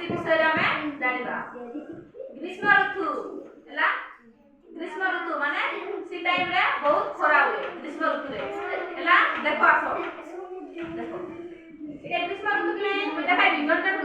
इत्यादि विषय में जानिबा ग्रीष्म ऋतु हैला ग्रीष्म ऋतु माने सी टाइम रे बहुत खरा हुए ग्रीष्म ऋतु रे हैला देखो आसो देखो ये ग्रीष्म ऋतु में देखाई विवरण